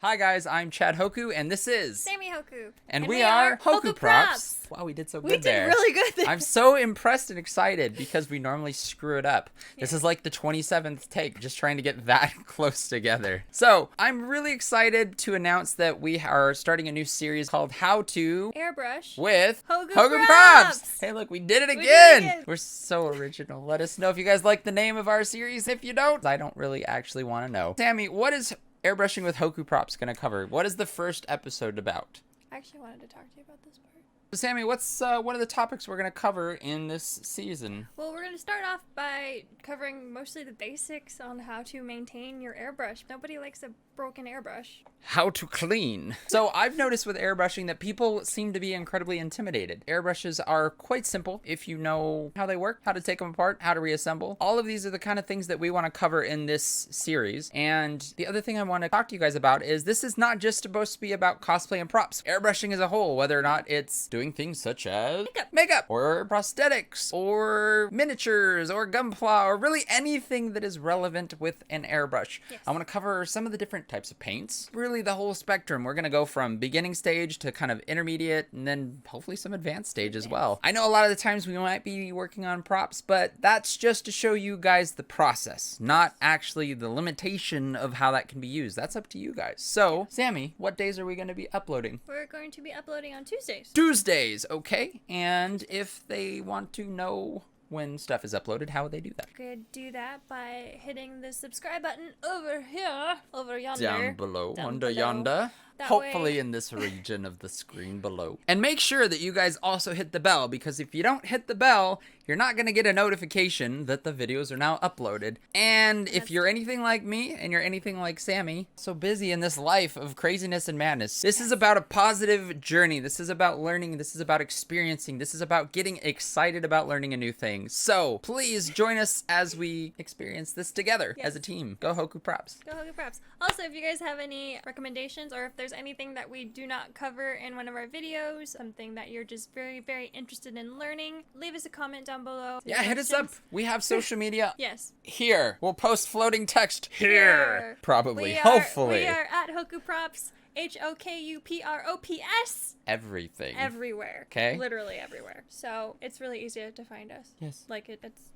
Hi guys, I'm Chad Hoku, and this is Sammy Hoku. And we are HokuProps. Wow, we did so good there. We did really good there. I'm so impressed and excited because we normally screw it up. Yeah. This is like the 27th take, just trying to get that close together. So, I'm really excited to announce that we are starting a new series called How to Airbrush with HokuProps. Hey, look, we did it We again. did it again. We're so original. Let us know if you guys like the name of our series. If you don't, I don't really actually want to know. Sammy, what is Airbrushing with HokuProps going to cover? What is the first episode about? I actually wanted to talk to you about this part. So Sammy, what's one of the topics we're going to cover in this season? Well, we're going to start off by covering mostly the basics on how to maintain your airbrush. Nobody likes a broken airbrush. How to clean. So I've noticed with airbrushing that people seem to be incredibly intimidated. Airbrushes are quite simple if you know how they work, how to take them apart, how to reassemble. All of these are the kind of things that we want to cover in this series. And the other thing I want to talk to you guys about is this is not just supposed to be about cosplay and props. Airbrushing as a whole, whether or not it's doing things such as makeup or prosthetics or miniatures or gunpla or really anything that is relevant with an airbrush. Yes. I want to cover some of the different types of paints, really the whole spectrum. We're going to go from beginning stage to kind of intermediate and then hopefully some advanced stage as well. I know a lot of the times we might be working on props, but that's just to show you guys the process, not actually the limitation of how that can be used. That's up to you guys. So, Sammy, what days are we going to be uploading? We're going to be uploading on Tuesdays. Tuesdays, okay. And if they want to know when stuff is uploaded, how would they do that? You could do that by hitting the subscribe button over here, over yonder. Down below, under below. yonder. That Hopefully way. in this region of the screen below. And make sure that you guys also hit the bell, because if you don't hit the bell, you're not going to get a notification that the videos are now uploaded. And if you're anything like me and you're anything like Sammy, so busy in this life of craziness and madness, this is about a positive journey. This is about learning. This is about experiencing. This is about getting excited about learning a new thing. So please join us as we experience this together as a team. Go HokuProps. Go HokuProps. Also, if you guys have any recommendations or if there's anything that we do not cover in one of our videos, something that you're just very, very interested in learning, leave us a comment down below. Yeah, hit us up. We have social media. Yes. Here. We'll post floating text here. Probably. We Hopefully. are at HokuProps. HokuProps. Everything. Everywhere. Okay. Literally everywhere. So it's really easy to find us. Yes. Like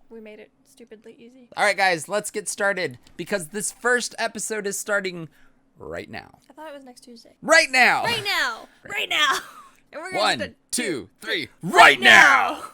we made it stupidly easy. All right, guys, let's get started because this first episode is starting right now. I thought it was next Tuesday. Right now. Right now. Right now. And we're gonna 1, 2, 3. Right now.